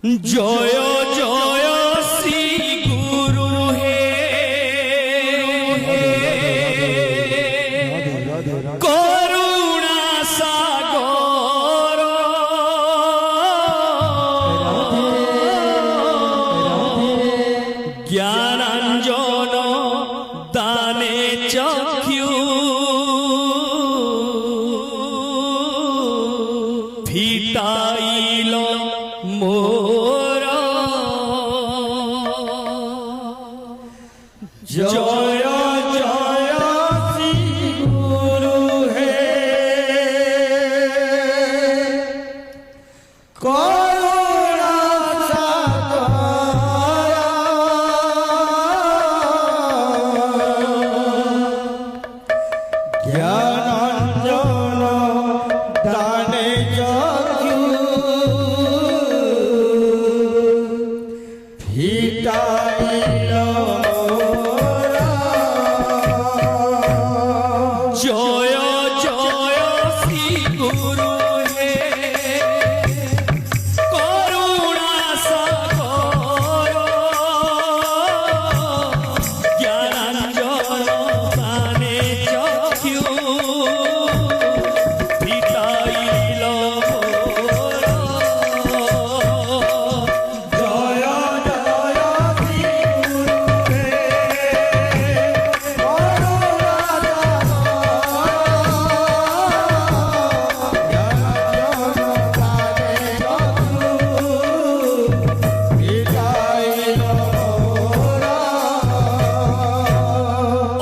জয় জয় শ্রী গুরু হে করুণা সাগর জ্ঞানাঞ্জন দানে চক্ষু ফিটাইল মোর জয় জয় শ্রী গুরু হে করুণা সাগর জ্ঞানাঞ্জন দানে চক্ষু ফিটাইল জয় জয় শ্রী গুরু হে করুণা সাগর জ্ঞানাঞ্জন দানে চক্ষু ফিটাইল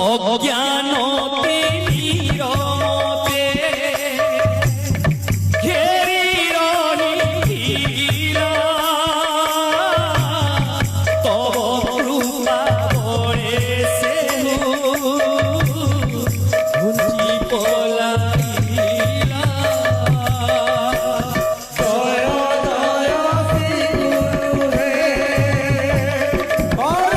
অজ্ঞানতে নিরমতে ঘেরি রহিলা তব কৃপা বড়ে সেহু ঘুঞ্চি পলাইলা জয় জয় শ্রী গুরু হে করুণা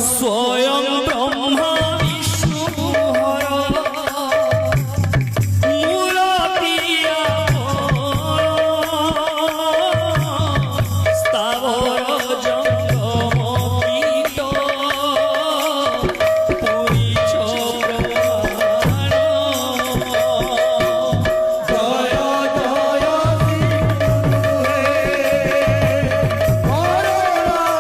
স্বয়ং ব্রহ্মা বিষ্ণু হর মূলতিয়া স্থাবর জঙ্গম কীট পুরিছ ব্রহ্মাণ্ড জয় জয় শ্রী গুরু হে করুণা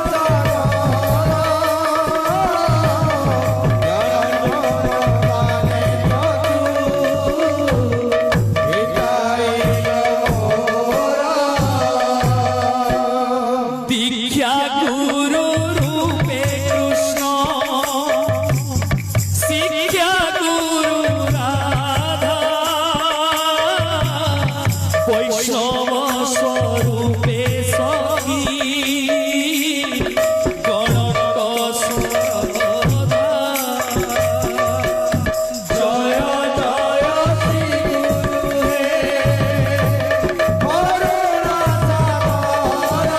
দীক্ষা গুরু রূপে কৃষ্ণ শিক্ষা গুরু রাধা বৈষ্ণব স্বরূপে সখী গণক সদা জয় জয় শ্রী গুরু হে করুণা সাগর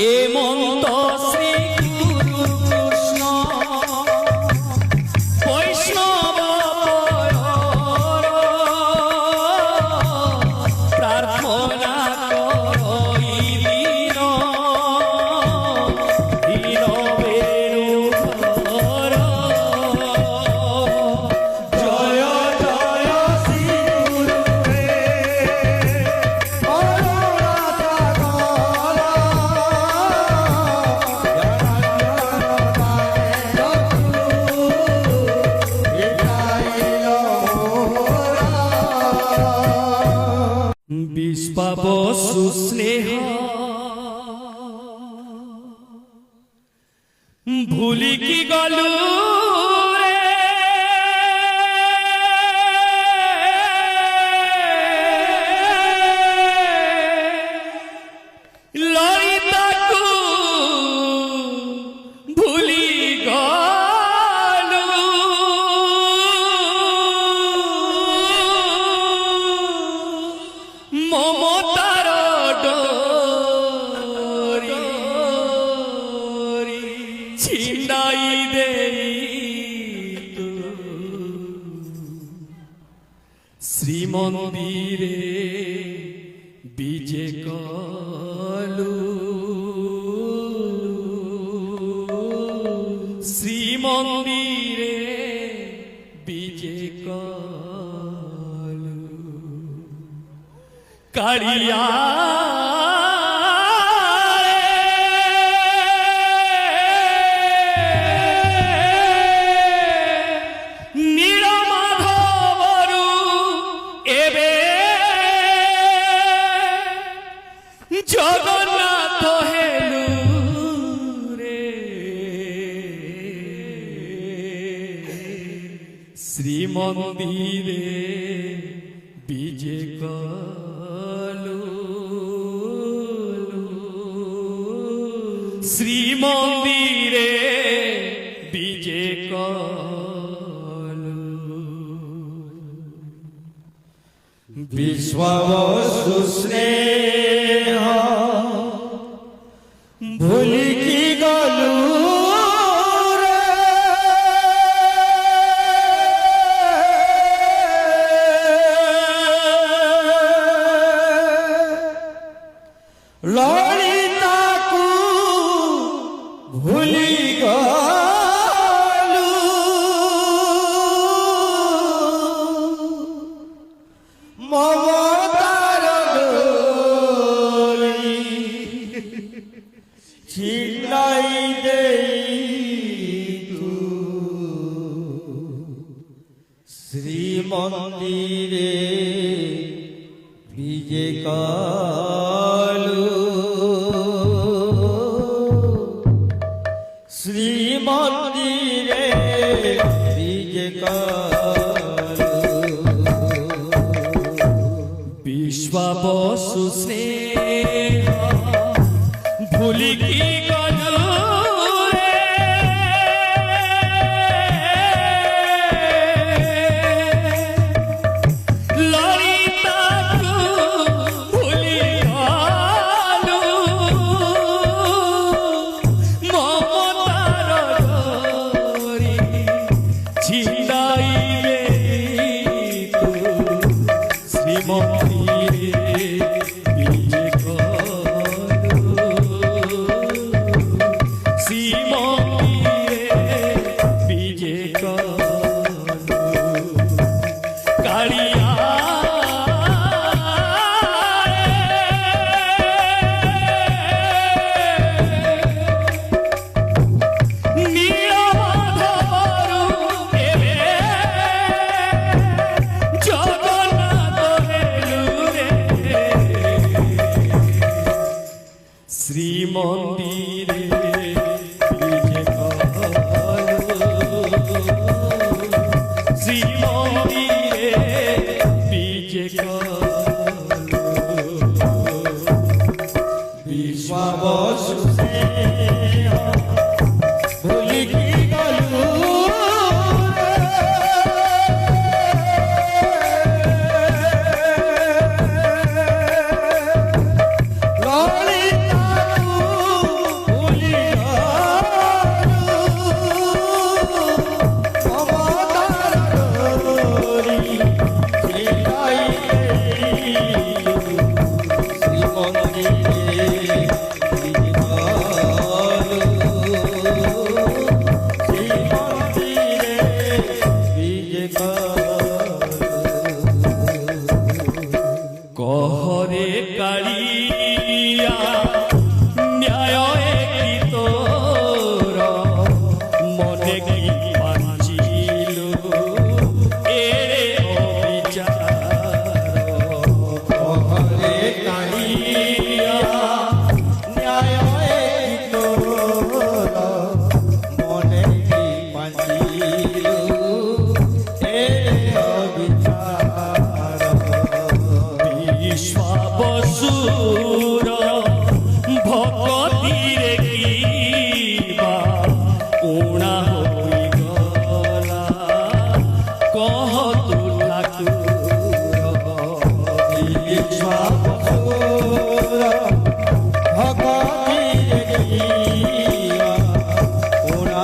এ মন্ত শ্রী গুরু কৃষ্ণ বৈষ্ণব পয়র প্রার্থনা করইলিন দীনবেরুধর জয় জয় শ্রী গুরু হে করুণা সাগর বিষ্পাব সুস্নেহ ভুলি কি গলু রে ললিতাকু ভুলি গলু ছিন্দাই দেই তো শ্রীমন্দিরে বিজে কলু শ্রীমন্দিরে বিজে কলু কাড়িয়া জগন্নাথ হেলু রে শ্রীমন্দিরে বিজে কলু শ্রীমন্দিরে বিজে কলু বিশ্ববস্তু স্নেহ ভুলি কি গলু রে ললিতাকু ভুলি গলু মমতার ডোরি ছিনাই দেই তু শ্রীমন্দিরে বিজে কলু শ্রীমন্দিরে বিজে কলু বিশ্ববসু স্নেহ ভুলি কি গলু রে ললিতাকু ভুলি গলু মমতার ডোরি ছিনাই দেই তো শ্রীমন্দিরে বিজে কলু শ্রীমন্দিরে বিজে কলু কাড়িয়া শ্রীমন্দিরে বিজে কলু শ্রীমন্দিরে বিজে কলু বিশ্ববস্তু স্নেহ ভুলি কি গলু কহরে কাড়িয়া ন্যায় কি তোর মনে কি পাঞ্চিল এরে অবিচার কহরে কাড়িয়া ন্যায় কি তোর মনে কি পাঞ্চিল এ অবিচার বিশ্ববসুর ভক্তিরে কিবা উণা হই গলা কহ তু ঠাকুর ভগবতীর গীয়া ওরা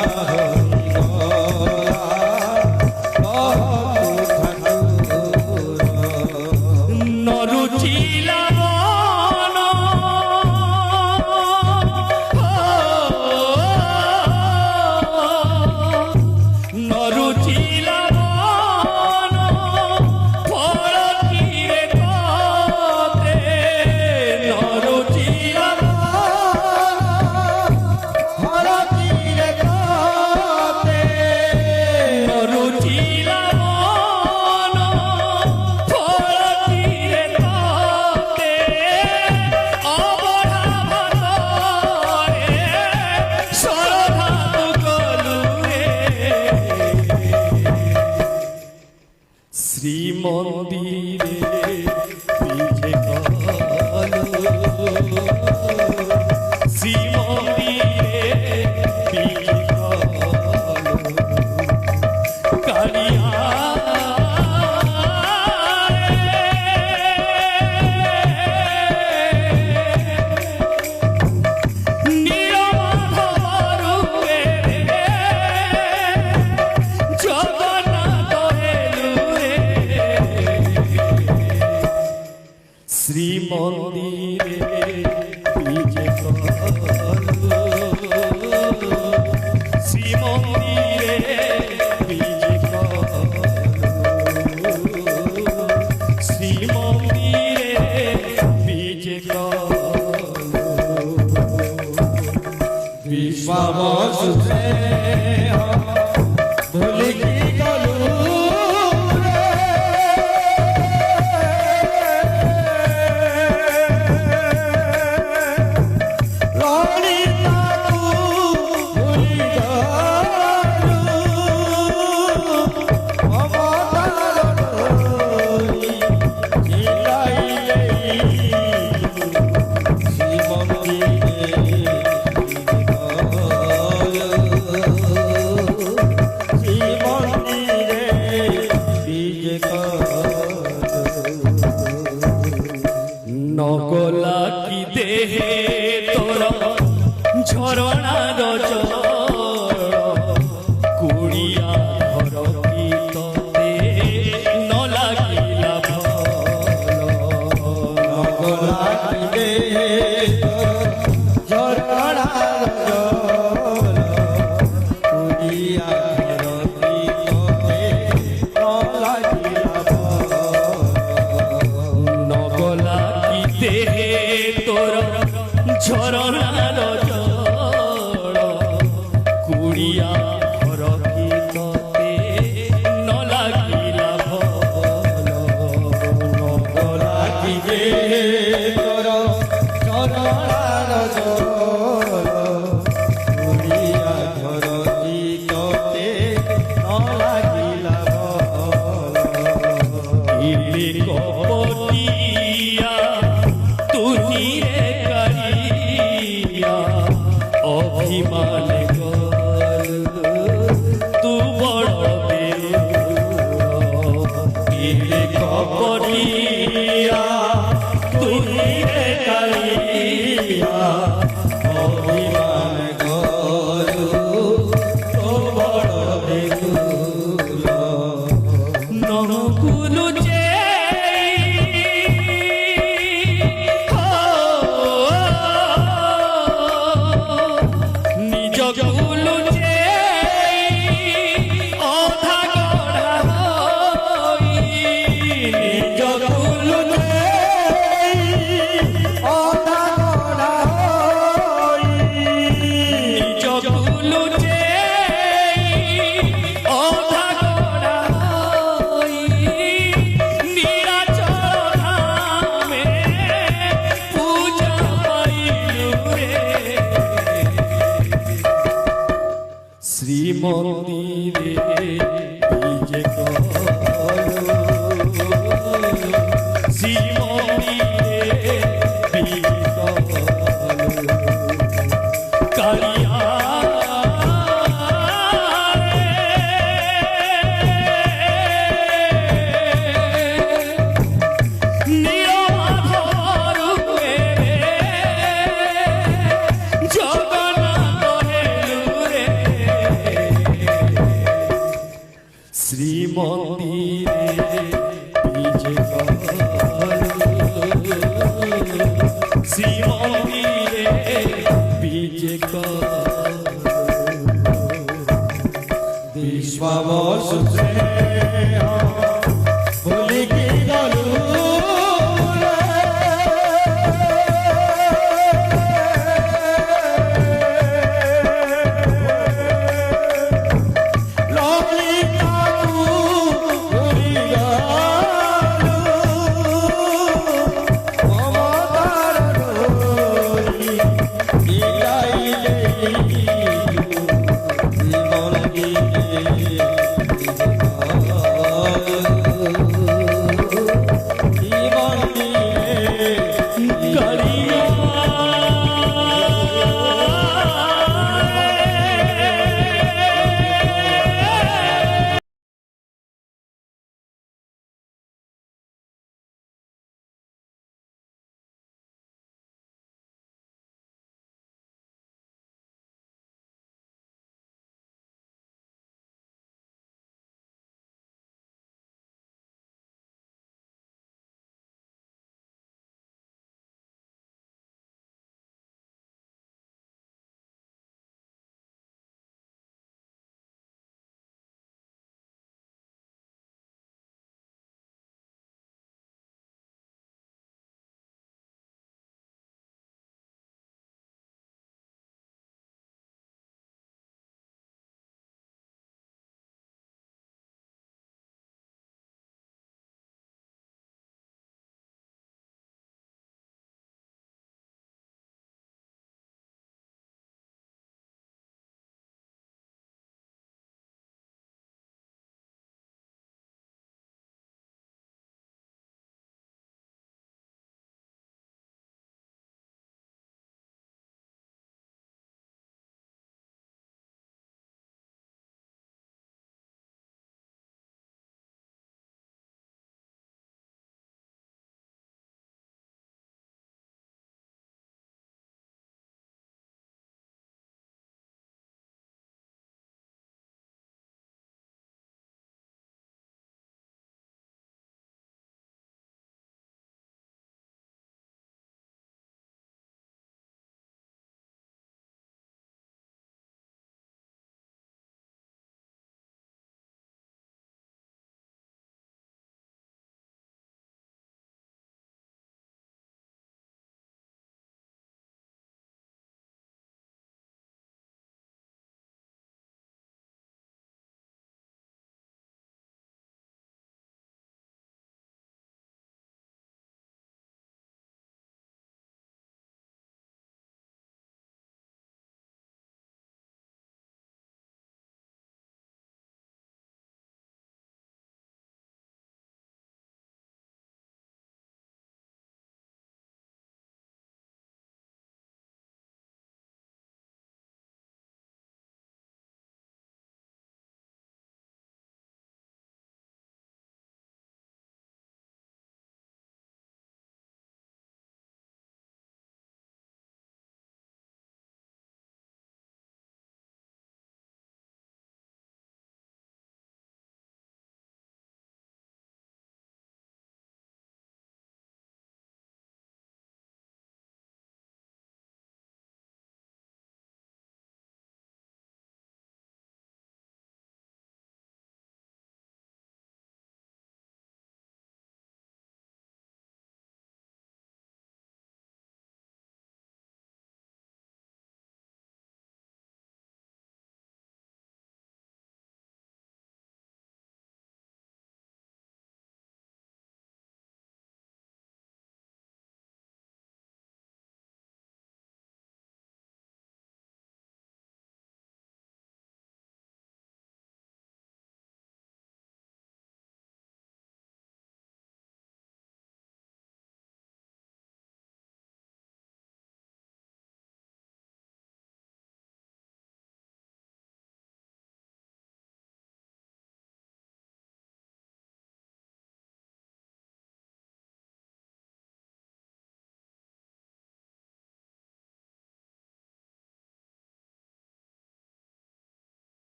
শ্রীমন্দিরে বিজে কালো শ্রীমন্দিরে বিজে কালো কালিয়া শ্রীমন্দিরে বিজে কালো শ্রীমন্দিরে বিজে কালো শ্রীমন্দিরে বিজে কালো বিশ্বাবসুতে ভুলি কি গলু নগলা কি দেহে তোর ঝরଣାর জল কুড়িয়া ঘর কি ততে ন লাগিলা ভাল নগলা কি ঝরଣାর জল কুড়িয়া ঘরতি ততে ন লাগিলা ভাল নগলা কি দেহে তোর ঝরଣାর জল কুড়িয়া ঘর কি ততে ন লাগিলা ভাল নগলা কি তোর ঝরଣାর জল কুড়িয়া ঘরতি ততে ন লাগিলা ভাল ইলে কপটিয়া তুহি রে কারিয়া অভিমান কর তু বড় বেলুর ইলে কপটিয়া তুহি রে কারিয়া অভিমান গরু তো বড় বেগুল নকুলু যে নিজ কুলু যে অধা গড়া হই নিজ কুলু যে অধা গড়া হই নিজ কুলু যে অধা গড়া হই নীলাচল ধামে পূজা পাইলু রে শ্রীমন্দিরে বিজে কালো শ্রীমন্দিরে বিজে কালো কালিয়া শ্রীমন্দিরে বিজে কালো শ্রীমন্দিরে বিজে কালো বিশ্বাবসুতে ভুলি কি গলু জীবন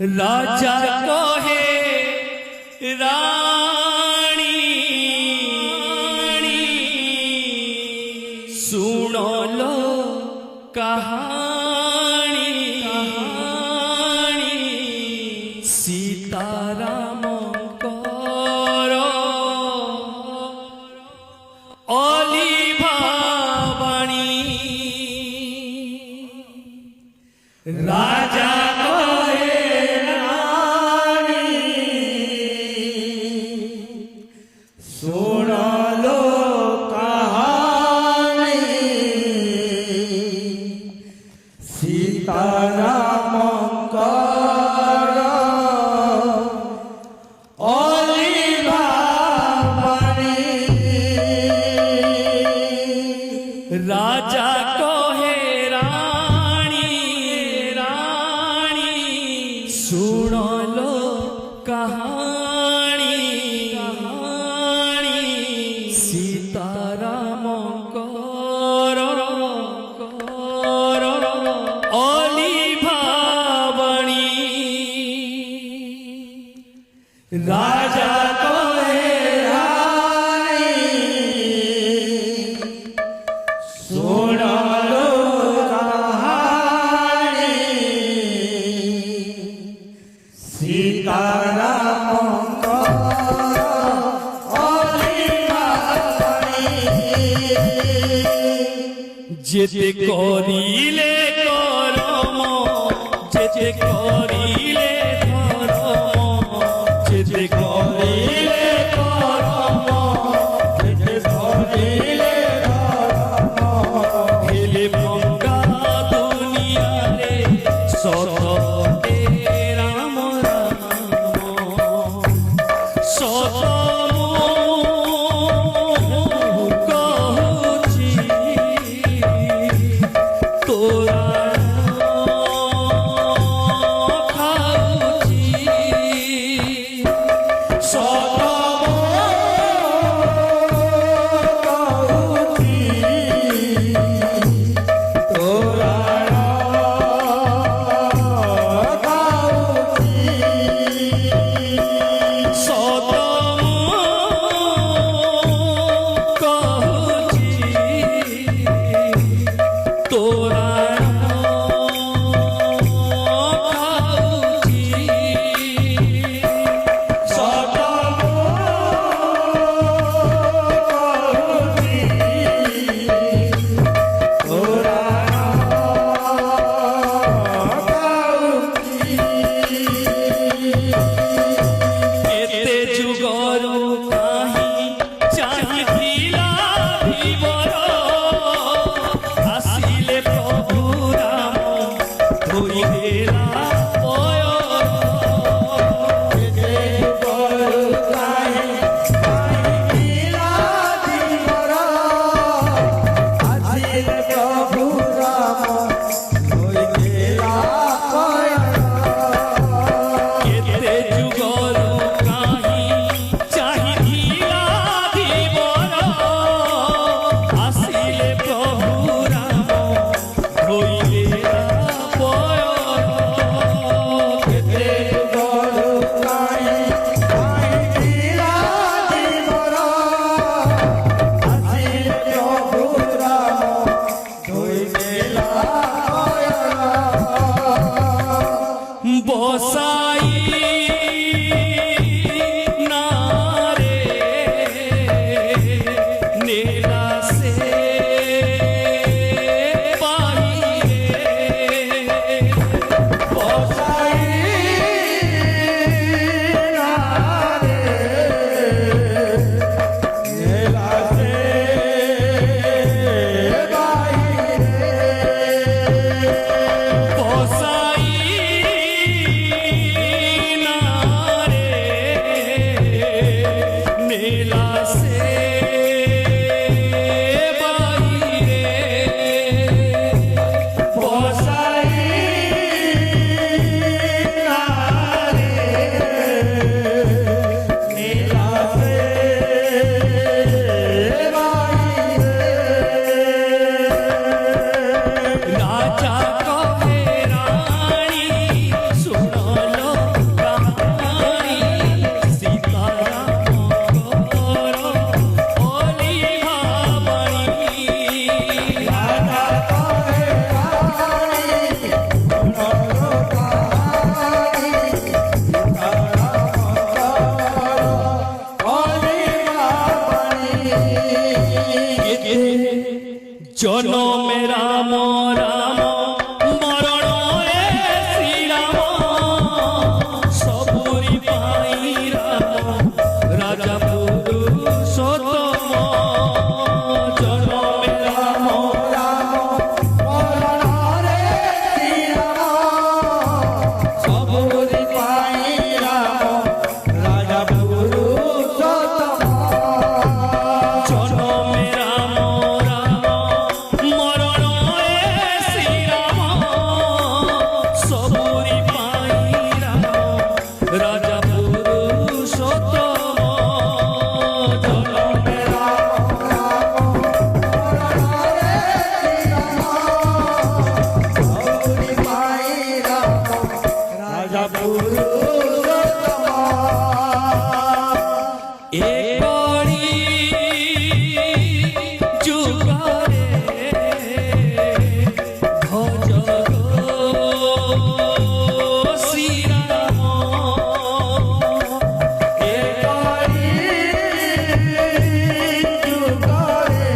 राजा कहे रानी सुनो लो कहानी सीताराम करो अलिभा बाणी राजा राजा कहे रानी सुनो लो कहानी सीताराम करो अलिभा बाणी राजा कहे যেতে করিলে করম যেতে করিলে ধর্ম যেতে করিলে করম যেতে করিলে ধর্ম হেলে ভঙ্গা দুনিয়ারে সততে রাম রাম সত যুগল কাহি চাহিলা দিবরা জনমে রাম রাম মরণ এ শ্রীরাম সবুরি পাই রাম রাজা পুরুষোত্তম জনমে রাম রাম মরণরে শ্রীরাম সবুরি পাই রাম রাজা পুরুষোত্তম জনমে রাম রাম মরণ এ শ্রীরাম সবুরি পাই রাম রাজা পুরুষোত্তম জনমে সবুরি পাই রাম রাজা পুরুষোত্তম একড়ি যুগরে ভজ শ্রীরাম একরি যুগরে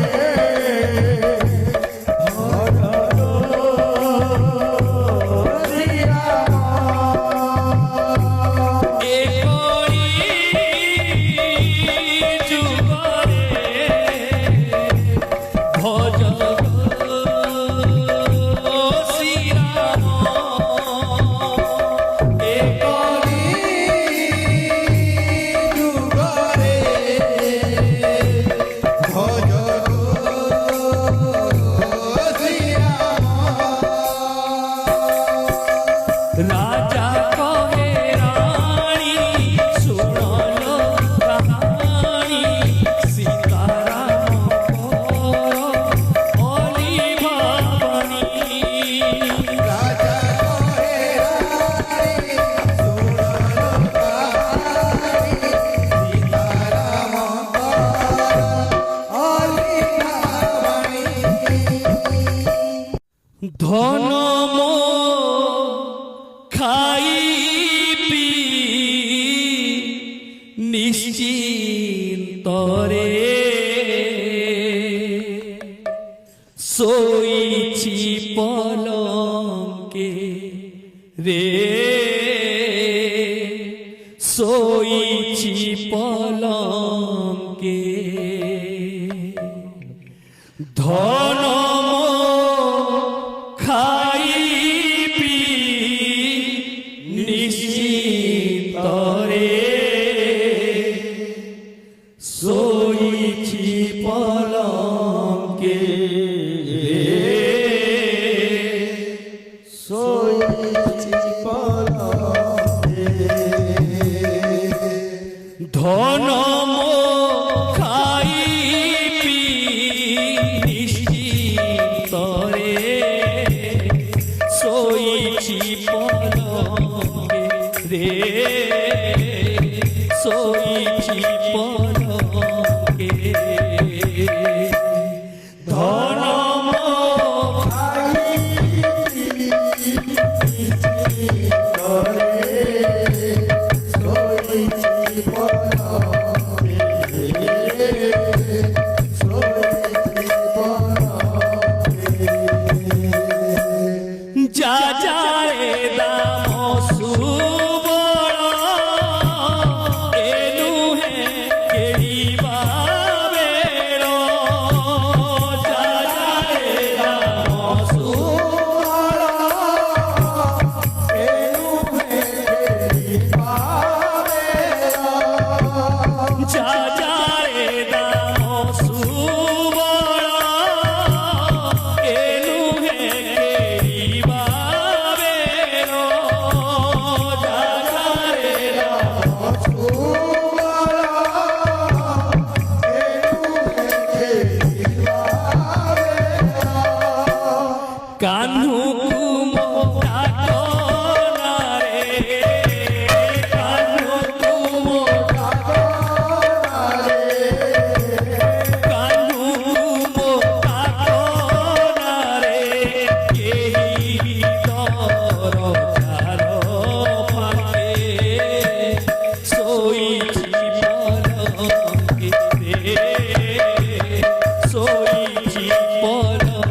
একড়ি যুগরে ভজ শ্রীরাম একরি যুগরে ভজ শ্রীরাম রাজা কহে রানী শুনল কাহানি সীতারাম কর অলি ভাবনি রাজা কহে রানী শুনল কাহানি সীতারাম অলি ভাবনি ধন খাই পি নিশ্চিন্তরে শোইছি পলঙ্কে রে শোইছি পলঙ্কে ধন খাই পি নিশ্চিন্তরে শোইছি পলঙ্কে শোইছি পলকে ধন খাই পি নিশ্চিন্তরে শোইছি পলঙ্কে রে শোইছি পলঙ্কে ধন যা যায় দাম সুবল এনু হে কেড়িবা বেড় যা যায় দাম সুবল যা যায় দাম সুবল এনু হে কেড়িবা বেড় যা যায় দাম কানু কুমোটা কোনারে কানু কুমোটা কানু কুমোটা কোনারে কেহি তর চার পাকে শোইছি পলকে রে শোইছি পলকে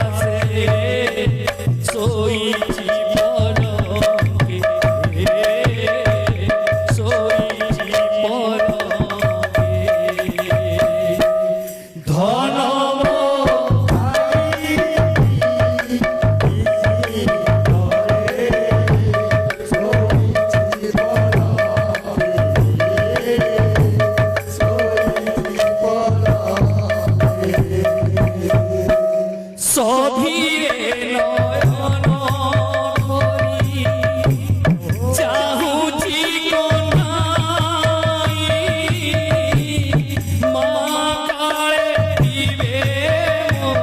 আসে শোইছি পলকে শোইছি পলকে ধন সধীরে নয়ন ভরি চাহুছি কোনাই মা কাଳେ দিবে মোর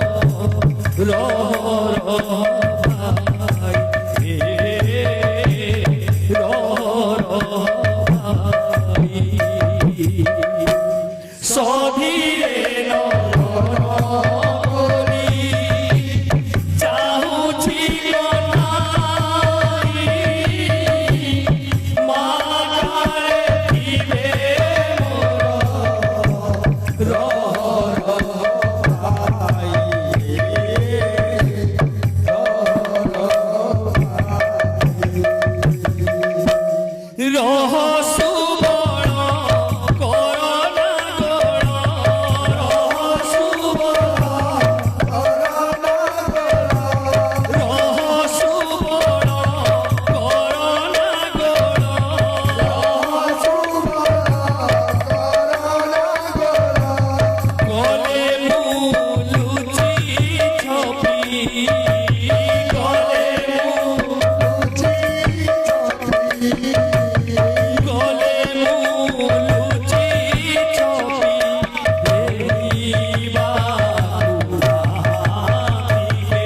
ভাই ভাই সধীরে নয়ন রহস্য বড় করোনা গড় রহস্য বড় রহস্য বড় করোনা গড় গলে মুলুচি ছপি গলে গলে মুলুচি ছপি দেইবা দিবে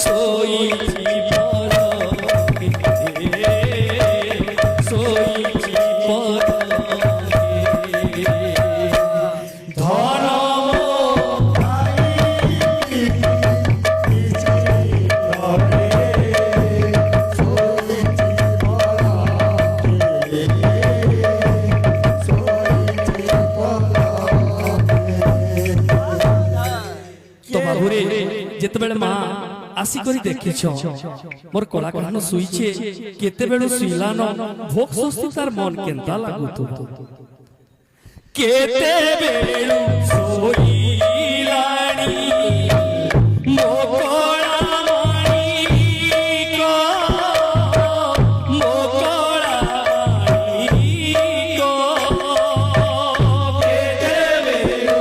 শোইছি পলকে শোইছি পলকে ধন তো বাবুরে যেতবেলে মা আসিকরি দেখিছ মোর কলা কাহন শুইছে কেতেবেলু শুইলান ভোগ স্বস্তি তার মন কেন্তা লাগুত কেতেবেলু শুইলানি মো কলা মাণিক মো কলা মাণিক কেতেবেলু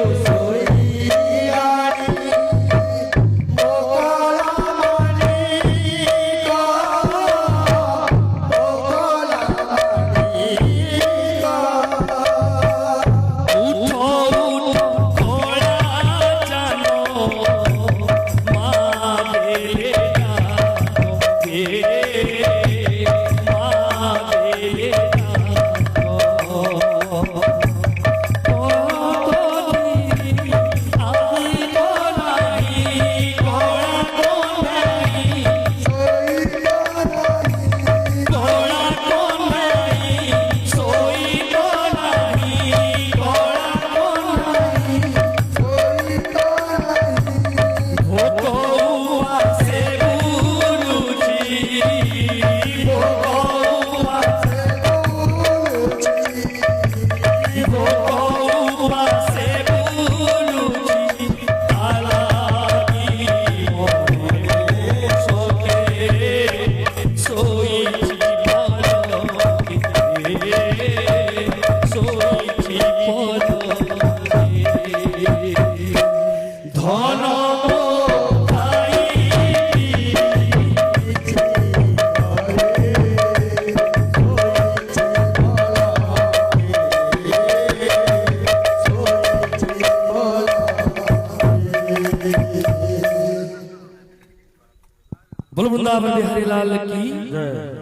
बोलो वृंदावन बिहारी लाल की जय।